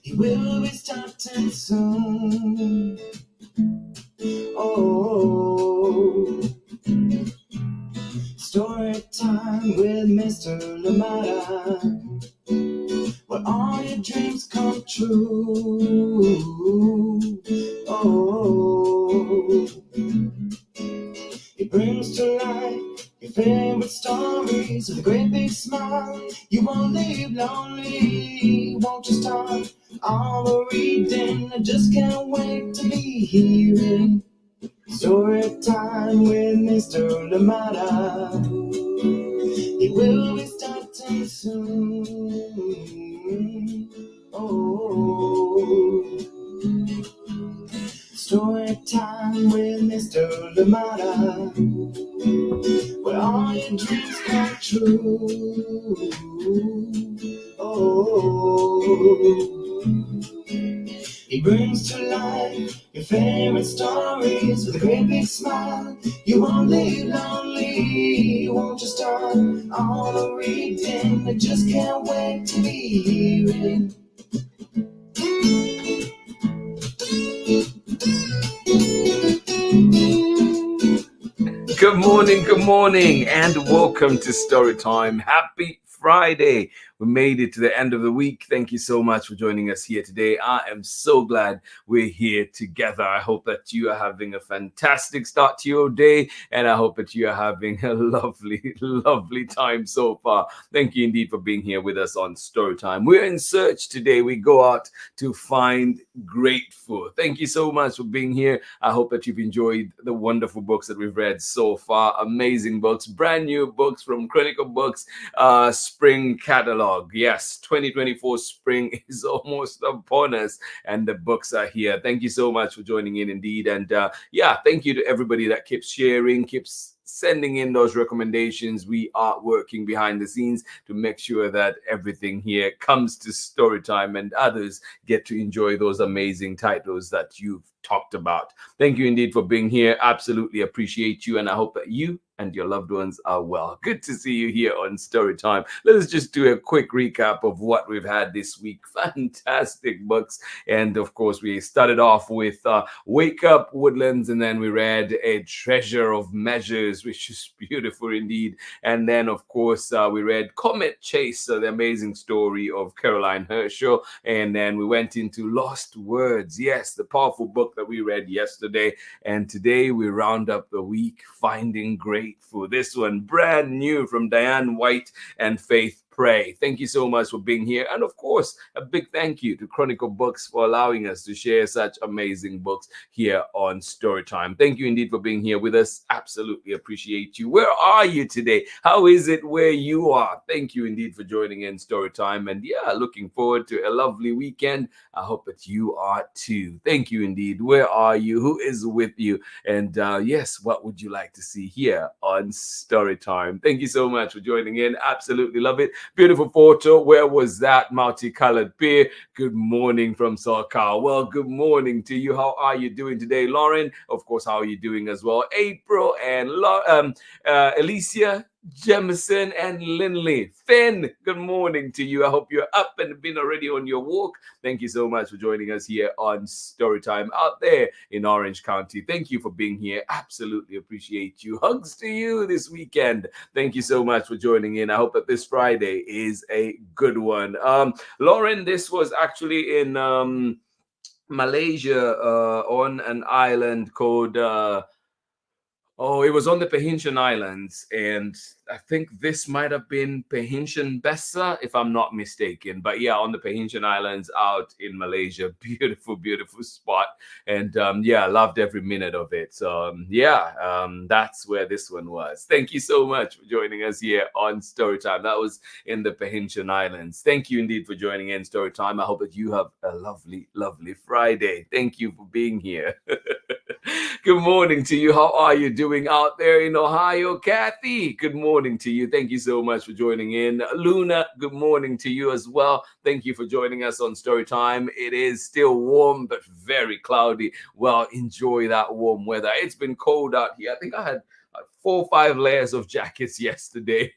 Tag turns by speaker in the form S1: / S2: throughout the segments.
S1: He will be starting soon. Oh, story time with Mr. Limata, where all your dreams come true. Oh, he brings to life your favorite stories with a great big smile. You won't leave lonely, won't you start all the reading? I just can't wait to be hearing story time with Mr. Limata. He will be starting soon. Oh, story time with Mr. Limata, where all your dreams come true. Oh, he brings to life your favorite stories with a great big smile. You won't leave lonely, won't you start all the reading? I just can't wait to be hearing. Good morning, and welcome to Storytime. Happy Friday. We made it to the end of the week. Thank you so much for joining us here today. I am so glad we're here together. I hope that you are having a fantastic start to your day, and I hope that you are having a lovely time so far. Thank you indeed for being here with us on Storytime. We're in search today. We go out to find great food. Thank you so much for being here. I hope that you've enjoyed the wonderful books that we've read so far. Amazing books, brand new books from Chronicle Books, Spring Catalog. Yes, 2024 spring is almost upon us, and the books are here. Thank you so much for joining in indeed. And thank you to everybody that keeps sharing, keeps sending in those recommendations. We are working behind the scenes to make sure that everything here comes to Storytime and others get to enjoy those amazing titles that you've talked about. Thank you indeed for being here. Absolutely appreciate you, and I hope that you and your loved ones are well. Good to see you here on Storytime. Let us just do a quick recap of what we've had this week. Fantastic books. And of course, we started off with Wake Up Woodlands, and then we read A Treasure of Measures, which is beautiful indeed. And then, of course, we read Comet Chaser, the amazing story of Caroline Herschel. And then we went into Lost Words. Yes, the powerful book that we read yesterday. And today we round up the week finding great food. This one brand new from Diane White and Faith Pray. Thank you so much for being here. And of course, a big thank you to Chronicle Books for allowing us to share such amazing books here on Storytime. Thank you indeed for being here with us. Absolutely appreciate you. Where are you today? How is it where you are? Thank you indeed for joining in Storytime. And looking forward to a lovely weekend. I hope that you are too. Thank you indeed. Where are you? Who is with you? And yes, what would you like to see here on Storytime? Thank you so much for joining in. Absolutely love it. Beautiful photo. Where was that multicolored pear? Good morning from SoCal. Well, good morning to you. How are you doing today, Lauren? Of course, how are you doing as well? April and Alicia, Jemison and Lindley. Finn, good morning to you. I hope you're up and been already on your walk. Thank you so much for joining us here on Storytime out there in Orange County. Thank you for being here. Absolutely appreciate you. Hugs to you this weekend. Thank you so much for joining in. I hope that this Friday is a good one. Lauren, this was actually in Malaysia on an island called it was on the Pahingyan Islands, and I think this might have been Pahingyan Bessa, if I'm not mistaken. But yeah, on the Pahingyan Islands out in Malaysia. Beautiful, beautiful spot. And I loved every minute of it. So that's where this one was. Thank you so much for joining us here on Storytime. That was in the Pahingyan Islands. Thank you indeed for joining in Storytime. I hope that you have a lovely, lovely Friday. Thank you for being here. Good morning to you. How are you doing out there in Ohio? Kathy, good morning to you. Thank you so much for joining in. Luna, good morning to you as well. Thank you for joining us on Storytime. It is still warm, but very cloudy. Well, enjoy that warm weather. It's been cold out here. I think I had 4 or 5 layers of jackets yesterday.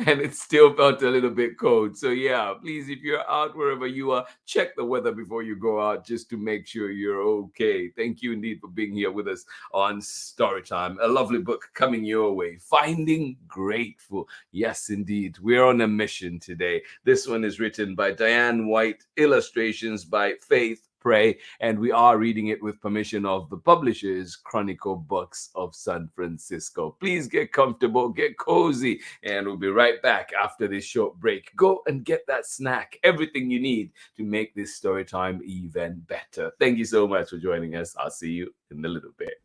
S1: and it still felt a little bit cold. So yeah, please, if you're out wherever you are, check the weather before you go out just to make sure you're okay. Thank you indeed for being here with us on Storytime. A lovely book coming your way, Finding Grateful. Yes, indeed, we're on a mission today. This one is written by Diane White, illustrations by Faith Pray, and we are reading it with permission of the publishers, Chronicle Books of San Francisco. Please get comfortable, get cozy, and we'll be right back after this short break. Go and get that snack, everything you need to make this story time even better. Thank you so much for joining us. I'll see you in a little bit.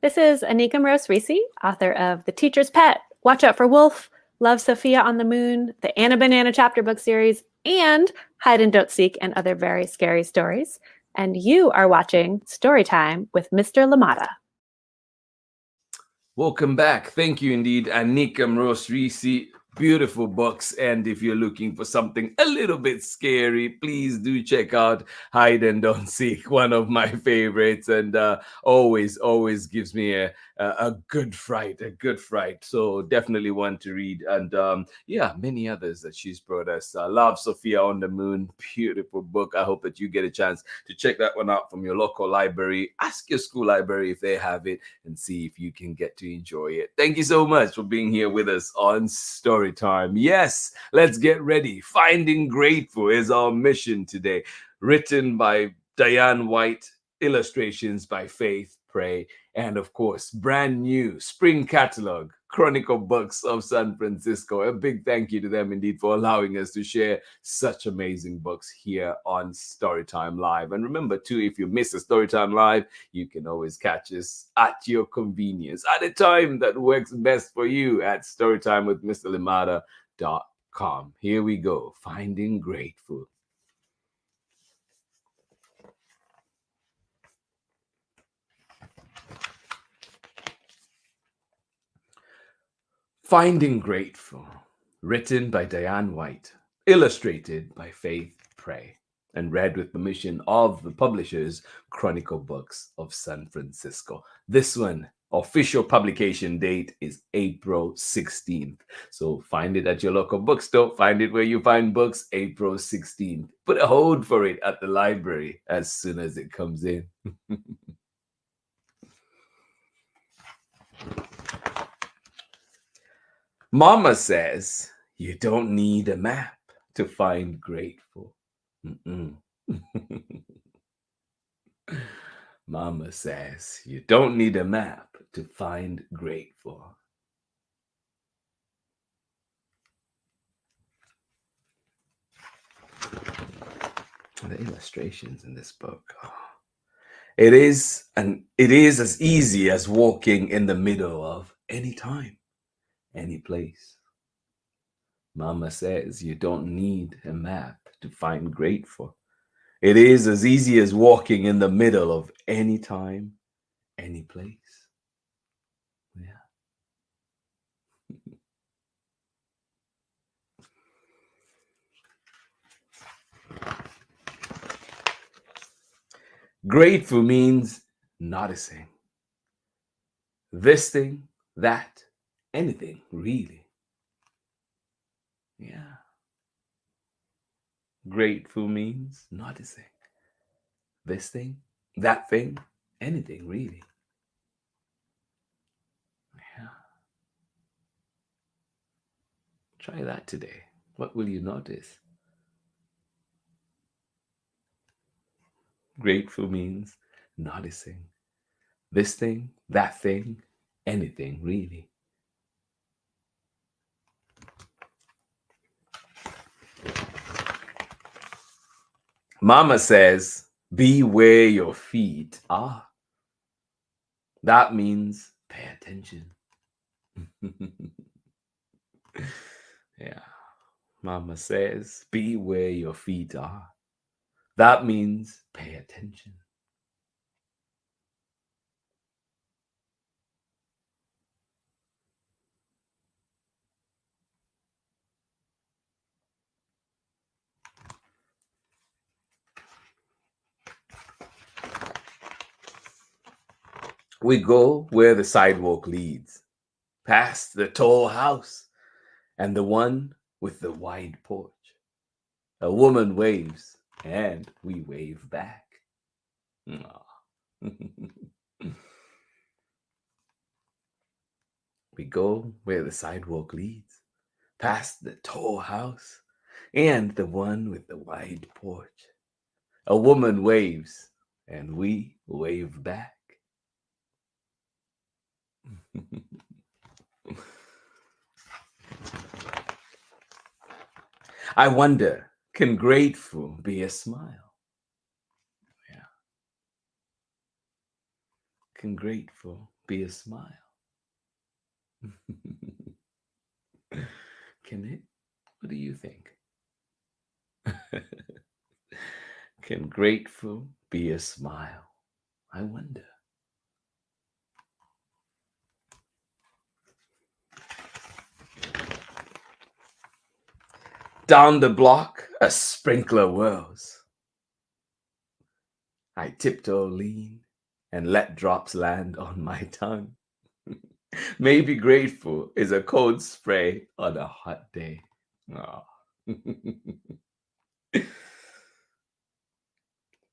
S2: This is Anika Mrose-Reese, author of The Teacher's Pet, Watch Out for Wolf, Love Sophia on the Moon, the Anna Banana chapter book series, and Hide and Don't Seek and other very scary stories. And you are watching Storytime with Mr. Limata.
S1: Welcome back. Thank you indeed, Anika Mrose-Reese. Beautiful books. And if you're looking for something a little bit scary, please do check out Hide and Don't Seek, one of my favorites, and always gives me a good fright, So definitely one to read. And yeah, many others that she's brought us. Love Sophia on the Moon, beautiful book. I hope that you get a chance to check that one out from your local library. Ask your school library if they have it and see if you can get to enjoy it. Thank you so much for being here with us on Storytime. Yes, let's get ready. Finding Grateful is our mission today. Written by Diane White, illustrations by Faith Pray, and of course, brand new spring catalog, Chronicle Books of San Francisco. A big thank you to them indeed for allowing us to share such amazing books here on Storytime Live. And remember too, if you miss a Storytime Live, you can always catch us at your convenience at a time that works best for you at storytimewithmrlimata.com. Here we go, Finding Grateful. Finding Grateful, written by Diane White, illustrated by Faith Pray, and read with permission of the publishers, Chronicle Books of San Francisco. This one, official publication date is April 16th. So find it at your local bookstore. Find it where you find books, April 16th. Put a hold for it at the library as soon as it comes in. Mama says you don't need a map to find grateful. Mama says you don't need a map to find grateful. The illustrations in this book. It is as easy as walking in the middle of any time, any place. Mama says you don't need a map to find grateful. It is as easy as walking in the middle of any time, any place. Yeah. Grateful means noticing. This thing, that, anything, really. Yeah. Grateful means noticing. This thing, that thing, anything, really. Yeah. Try that today. What will you notice? Grateful means noticing. This thing, that thing, anything, really. Mama says, be where your feet are. That means pay attention. Yeah. Mama says, be where your feet are. That means pay attention. We go where the sidewalk leads, past the tall house, and the one with the wide porch. A woman waves, and we wave back. Aw. We go where the sidewalk leads, past the tall house and the one with the wide porch. A woman waves, and we wave back. I wonder, can grateful be a smile? Yeah. Can grateful be a smile? Can it? What do you think? Can grateful be a smile? I wonder. Down the block, a sprinkler whirls. I tiptoe lean and let drops land on my tongue. Maybe grateful is a cold spray on a hot day. Aw.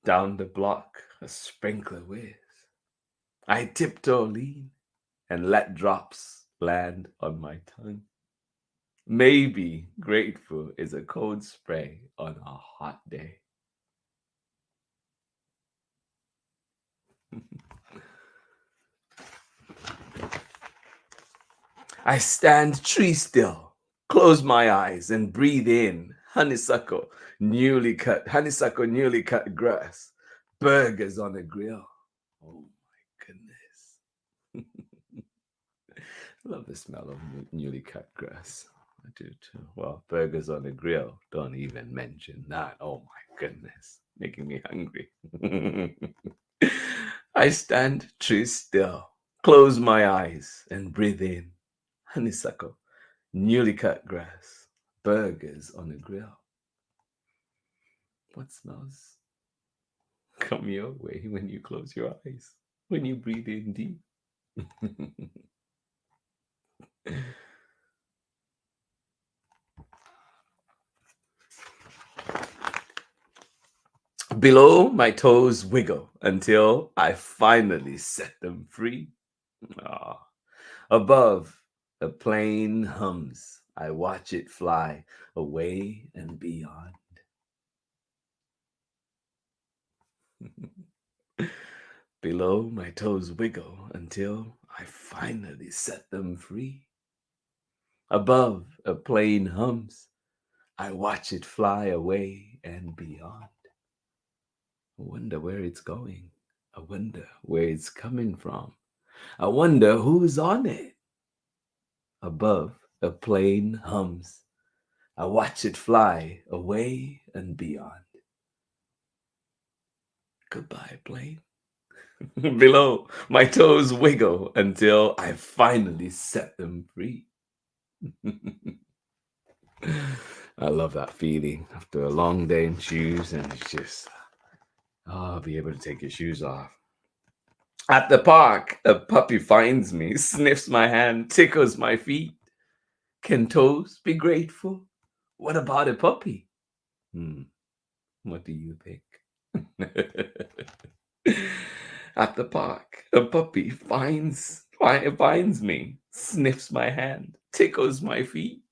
S1: Down the block, a sprinkler whiz. I tiptoe lean and let drops land on my tongue. Maybe grateful is a cold spray on a hot day. I stand tree still, close my eyes and breathe in honeysuckle, newly cut grass, burgers on a grill. Oh my goodness. I love the smell of newly cut grass. I do too. Well, burgers on a grill, don't even mention that. Oh my goodness, making me hungry. I stand tree still, close my eyes and breathe in honeysuckle, newly cut grass, burgers on a grill. What smells come your way when you close your eyes, when you breathe in deep? Below, my toes wiggle until I finally set them free. Ah. Above, a plane hums. I watch it fly away and beyond. Below, my toes wiggle until I finally set them free. Above, a plane hums. I watch it fly away and beyond. I wonder where it's going. I wonder where it's coming from. I wonder who's on it. Above, a plane hums. I watch it fly away and beyond. Goodbye, plane. Below, my toes wiggle until I finally set them free. I love that feeling after a long day in shoes, and it's just, be able to take your shoes off. At the park, a puppy finds me, sniffs my hand, tickles my feet. Can toes be grateful? What about a puppy? What do you think? At the park, a puppy finds me, sniffs my hand, tickles my feet.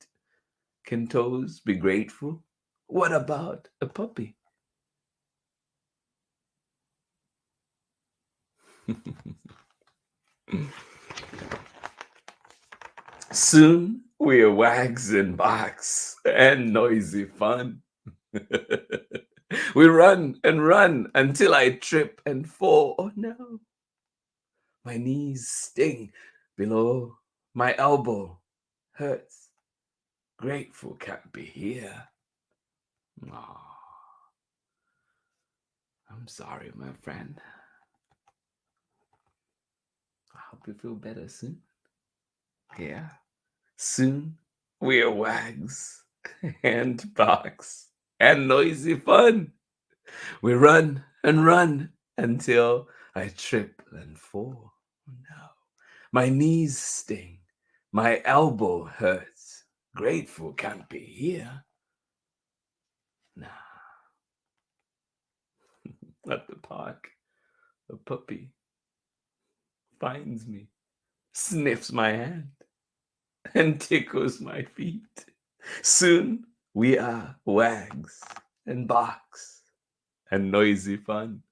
S1: Can toes be grateful? What about a puppy? Soon we're wags and barks and noisy fun. We run and run until I trip and fall. Oh no. My knees sting below my elbow. Hurts. Grateful can't be here. Aw. I'm sorry, my friend. I hope you feel better soon. Yeah. Soon we're wags and barks and noisy fun. We run and run until I trip and fall. Oh, no. My knees sting. My elbow hurts. Grateful can't be here. Nah. At the park, a puppy finds me, sniffs my hand, and tickles my feet. Soon we are wags and barks and noisy fun.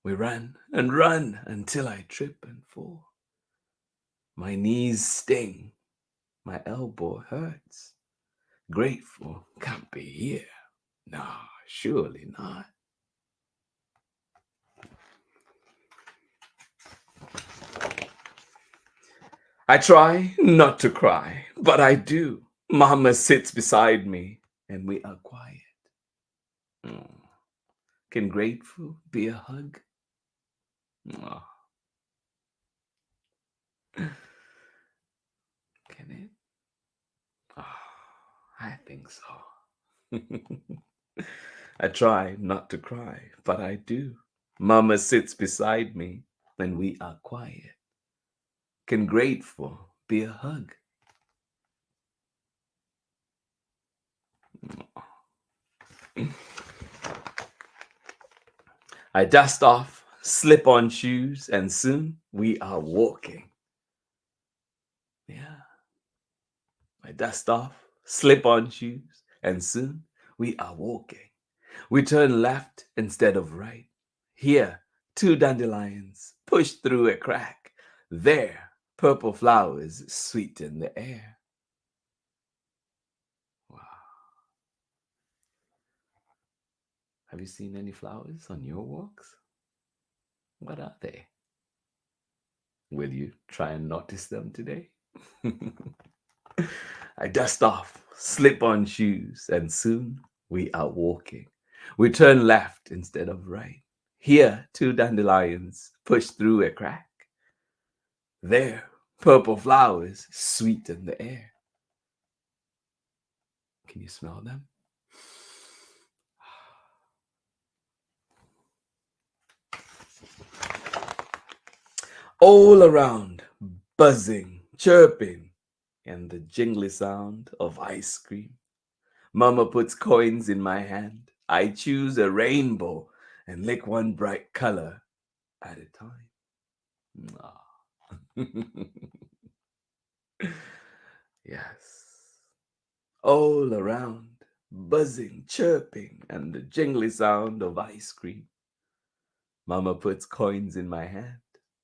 S1: We run and run until I trip and fall. My knees sting, my elbow hurts. Grateful can't be here. Nah, surely not. I try not to cry, but I do. Mama sits beside me and we are quiet. Mm. Can grateful be a hug? Oh. Can it? Oh, I think so. I try not to cry, but I do. Mama sits beside me and we are quiet. Can grateful be a hug? I dust off, slip on shoes, and soon we are walking. Yeah. I dust off, slip on shoes, and soon we are walking. We turn left instead of right. Here, two dandelions push through a crack. There, purple flowers sweeten the air. Wow. Have you seen any flowers on your walks? What are they? Will you try and notice them today? I dust off, slip on shoes, and soon we are walking. We turn left instead of right. Here, two dandelions push through a crack. There, purple flowers sweeten the air. Can you smell them? All around, buzzing, chirping, and the jingly sound of ice cream. Mama puts coins in my hand. I choose a rainbow and lick one bright color at a time. Yes. All around, buzzing, chirping, and the jingly sound of ice cream. Mama puts coins in my hand.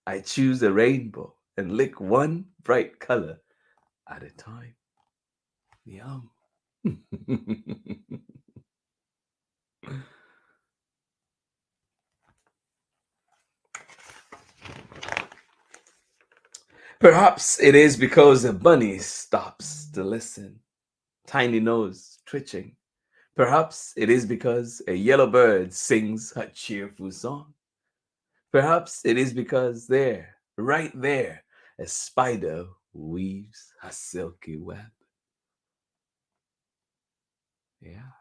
S1: I choose a rainbow and lick one bright color at a time. Yum. Perhaps it is because a bunny stops to listen, tiny nose twitching. Perhaps it is because a yellow bird sings a cheerful song. Perhaps it is because there, right there, a spider weaves a silky web. Yeah.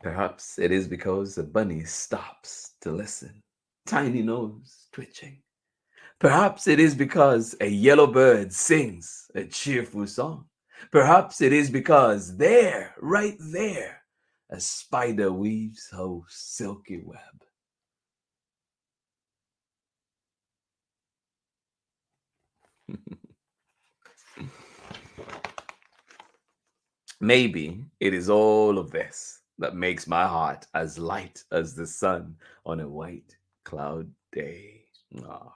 S1: Perhaps it is because a bunny stops to listen, tiny nose twitching. Perhaps it is because a yellow bird sings a cheerful song. Perhaps it is because there, right there, a spider weaves her silky web. Maybe it is all of this that makes my heart as light as the sun on a white cloud day. Ah.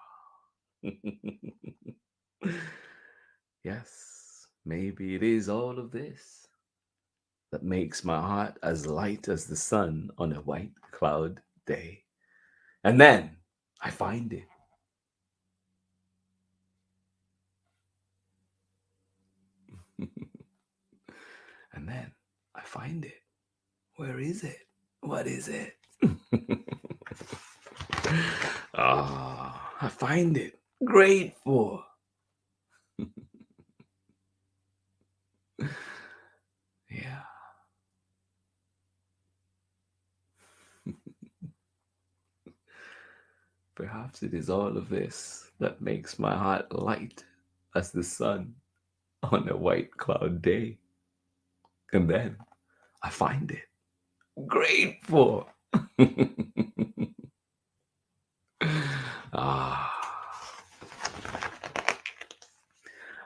S1: Yes, maybe it is all of this that makes my heart as light as the sun on a white cloud day. And then I find it. And then I find it. Where is it? What is it? I find it. Grateful. Yeah. Perhaps perhaps it is all of this that makes my heart light as the sun on a white cloud day. And then I find it grateful. Ah.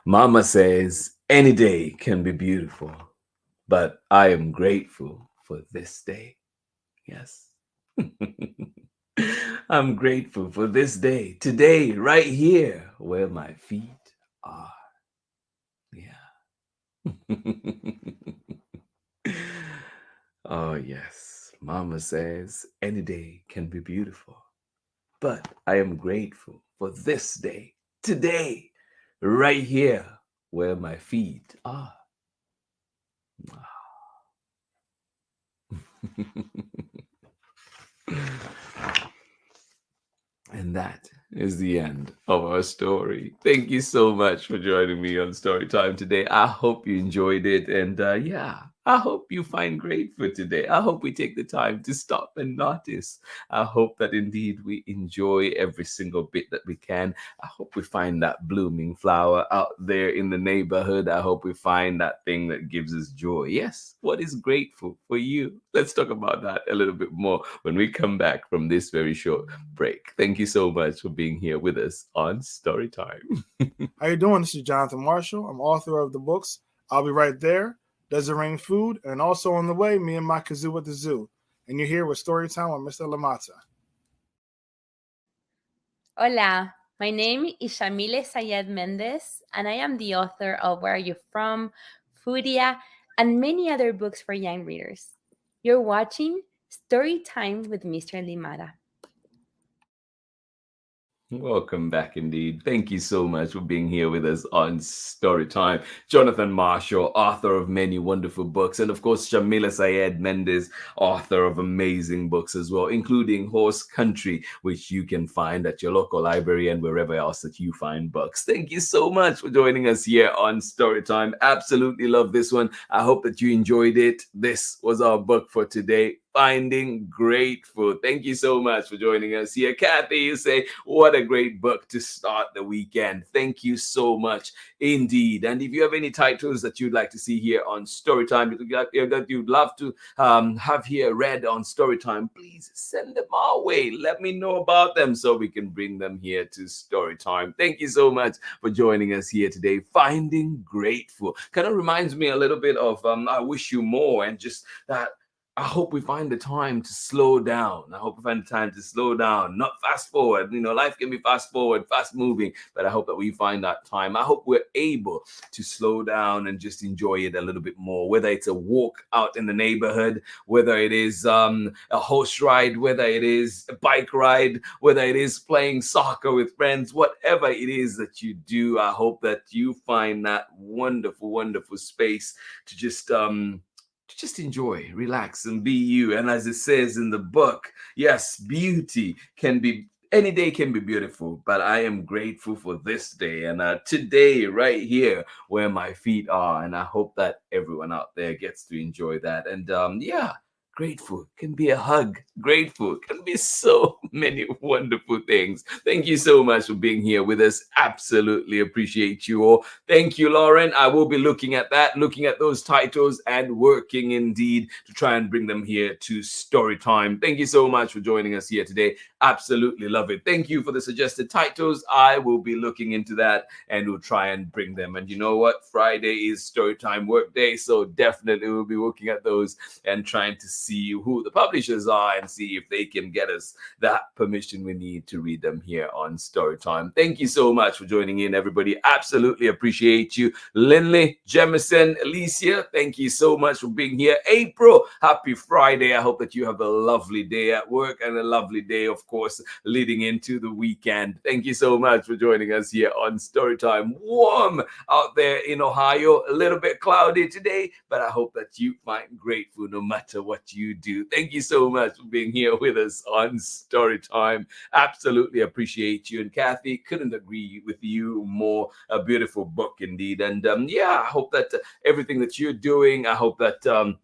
S1: Mama says any day can be beautiful, but I am grateful for this day. Yes. I'm grateful for this day, today, right here where my feet are. Yeah. Oh, yes. Mama says any day can be beautiful, but I am grateful for this day, today, right here where my feet are. And that is the end of our story. Thank you so much for joining me on Storytime today. I hope you enjoyed it. And yeah, I hope you find grateful today. I hope we take the time to stop and notice. I hope that indeed we enjoy every single bit that we can. I hope we find that blooming flower out there in the neighborhood. I hope we find that thing that gives us joy. Yes, what is grateful for you? Let's talk about that a little bit more when we come back from this very short break. Thank you so much for being here with us on Storytime.
S3: How you doing? This is Jonathan Marshall. I'm author of the books I'll Be Right There, Does It Rain Food, and also on the way, Me and My Kazoo at the Zoo. And you're here with Storytime with Mr. Limata.
S4: Hola, my name is Shamile Sayed Mendez, and I am the author of Where Are You From, Foodia, and many other books for young readers. You're watching Storytime with Mr. Limata.
S1: Welcome back indeed. Thank you so much for being here with us on Storytime. Jonathan Marshall, author of many wonderful books, and of course, Shamila Syed Mendez, author of amazing books as well, including Horse Country, which you can find at your local library and wherever else that you find books. Thank you so much for joining us here on Storytime. Absolutely love this one. I hope that you enjoyed it. This was our book for today, Finding Grateful. Thank you so much for joining us here. Kathy, you say, what a great book to start the weekend. Thank you so much indeed. And if you have any titles that you'd like to see here on Storytime, that you'd love to have here read on Storytime, please send them our way. Let me know about them so we can bring them here to Storytime. Thank you so much for joining us here today. Finding Grateful kind of reminds me a little bit of I Wish You More, and just that I hope we find the time to slow down. I hope we find the time to slow down, not fast forward. You know, life can be fast forward, fast moving, but I hope that we find that time. I hope we're able to slow down and just enjoy it a little bit more, whether it's a walk out in the neighborhood, whether it is a horse ride, whether it is a bike ride, whether it is playing soccer with friends, whatever it is that you do, I hope that you find that wonderful, wonderful space to just enjoy, relax, and be you. And as it says in the book, yes, beauty can be, any day can be beautiful, but I am grateful for this day and today right here where my feet are. And I hope that everyone out there gets to enjoy that. And yeah, grateful can be a hug. Grateful can be so many wonderful things. Thank you so much for being here with us. Absolutely appreciate you all. Thank you, Lauren. I will be looking at that, looking at those titles and working indeed to try and bring them here to Storytime. Thank you so much for joining us here today. Absolutely love it. Thank you for the suggested titles. I will be looking into that and we'll try and bring them. And you know what? Friday is Storytime work day, so definitely we'll be looking at those and trying to see who the publishers are and see if they can get us that permission we need to read them here on Storytime. Thank you so much for joining in, everybody. Absolutely appreciate you. Lindley, Jemison, Alicia, thank you so much for being here. April, happy Friday. I hope that you have a lovely day at work and a lovely day, of course, leading into the weekend. Thank you so much for joining us here on Storytime. Warm out there in Ohio, a little bit cloudy today, but I hope that you find grateful no matter what you do. Thank you so much for being here with us on Storytime. Absolutely appreciate you. And Kathy, couldn't agree with you more. A beautiful book indeed. And yeah, I hope that everything that you're doing, I hope that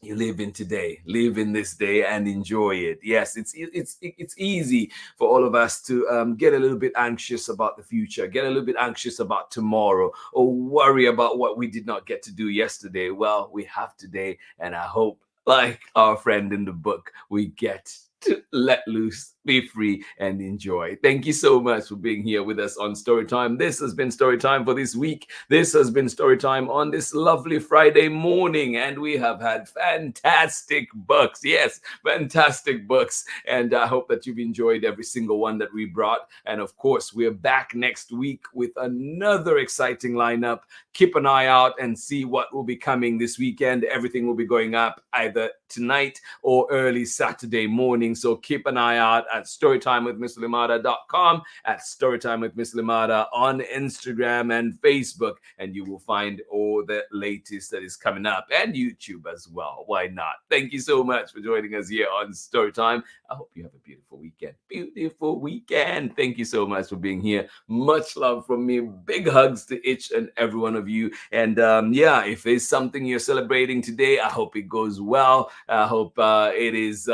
S1: you live in today, live in this day and enjoy it. Yes, it's easy for all of us to get a little bit anxious about the future, get a little bit anxious about tomorrow, or worry about what we did not get to do yesterday. Well, we have today, and I hope, like our friend in the book, we get to let loose, be free, and enjoy. Thank you so much for being here with us on Storytime. This has been Storytime for this week. This has been Storytime on this lovely Friday morning, and we have had fantastic books. Yes, fantastic books. And I hope that you've enjoyed every single one that we brought. And of course, we're back next week with another exciting lineup. Keep an eye out and see what will be coming this weekend. Everything will be going up either tonight or early Saturday morning. So keep an eye out at storytimewithmisslimata.com, at storytimewithmisslimata on Instagram and Facebook, and you will find all the latest that is coming up, and YouTube as well. Why not? Thank you so much for joining us here on Storytime. I hope you have a beautiful weekend. Beautiful weekend. Thank you so much for being here. Much love from me. Big hugs to each and every one of you. And yeah, if there's something you're celebrating today, I hope it goes well. I hope it is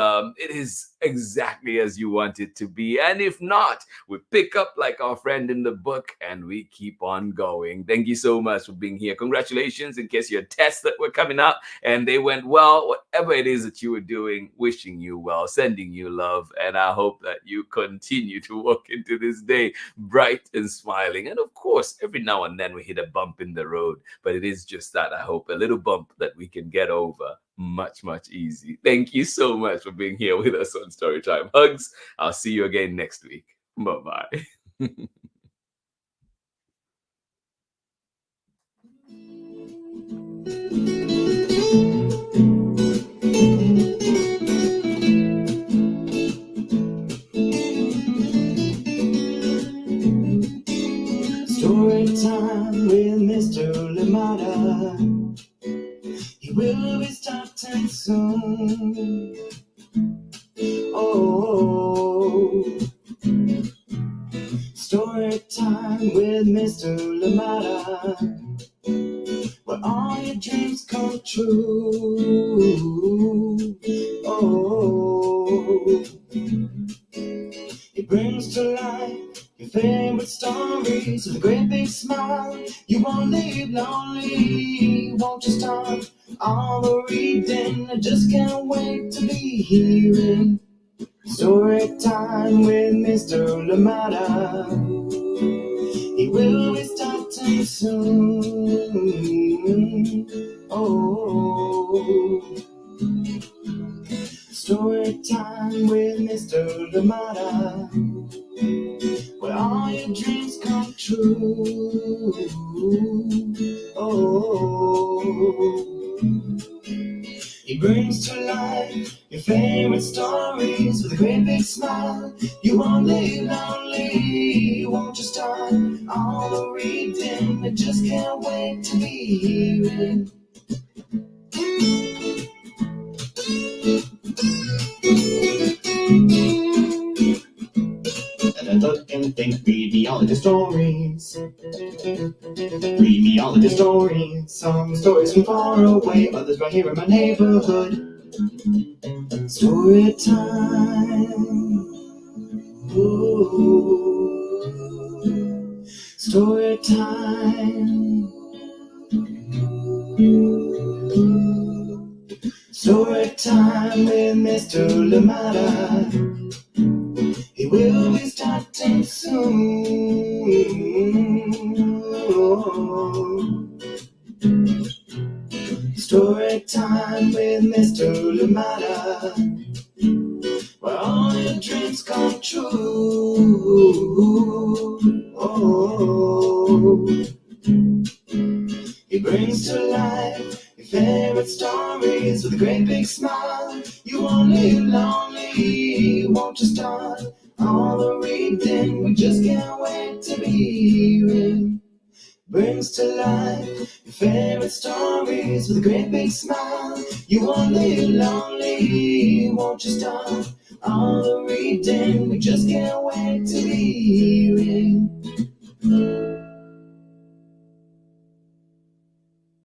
S1: exactly as you want it to be. And if not, we pick up like our friend in the book and we keep on going. Thank you so much for being here. Congratulations in case your tests that were coming up and they went well. Whatever it is that you were doing, wishing you well, sending you love. And I hope that you continue to walk into this day bright and smiling. And of course, every now and then we hit a bump in the road, but it is just that, I hope, a little bump that we can get over much easy. Thank you so much for being here with us on Storytime. Hugs. I'll see you again next week. Bye-bye.
S5: Storytime with Mr. Limata. He will be starting soon. Oh, story time with Mr. Limata, where all your dreams come true. Oh, he brings to life your favorite stories with a great big smile. You won't leave lonely, won't you start all the reading? I just can't wait to be hearing story time with Mr. Limata. He will be starting soon. Oh, story time with Mr. Limata, where all your dreams come true. Oh, he brings to life your favorite stories with a great big smile. You won't live lonely, won't you start all the reading? I just can't wait to be hearing. And I look and think, read me all of the stories. Read me all of the stories. Some stories from far away, others right here in my neighborhood. Story time. Ooh. Story time. Story time with Mr. Limata. He will be starting soon. Story time with Mr. Limata, where all your dreams come true. Oh, he brings to life your favorite stories with a great big smile. You won't live lonely, won't you start all the reading? We just can't wait to be hearing. Brings to life your favorite stories with a great big smile. You won't live lonely, won't you start all the reading? We just can't wait to be hearing.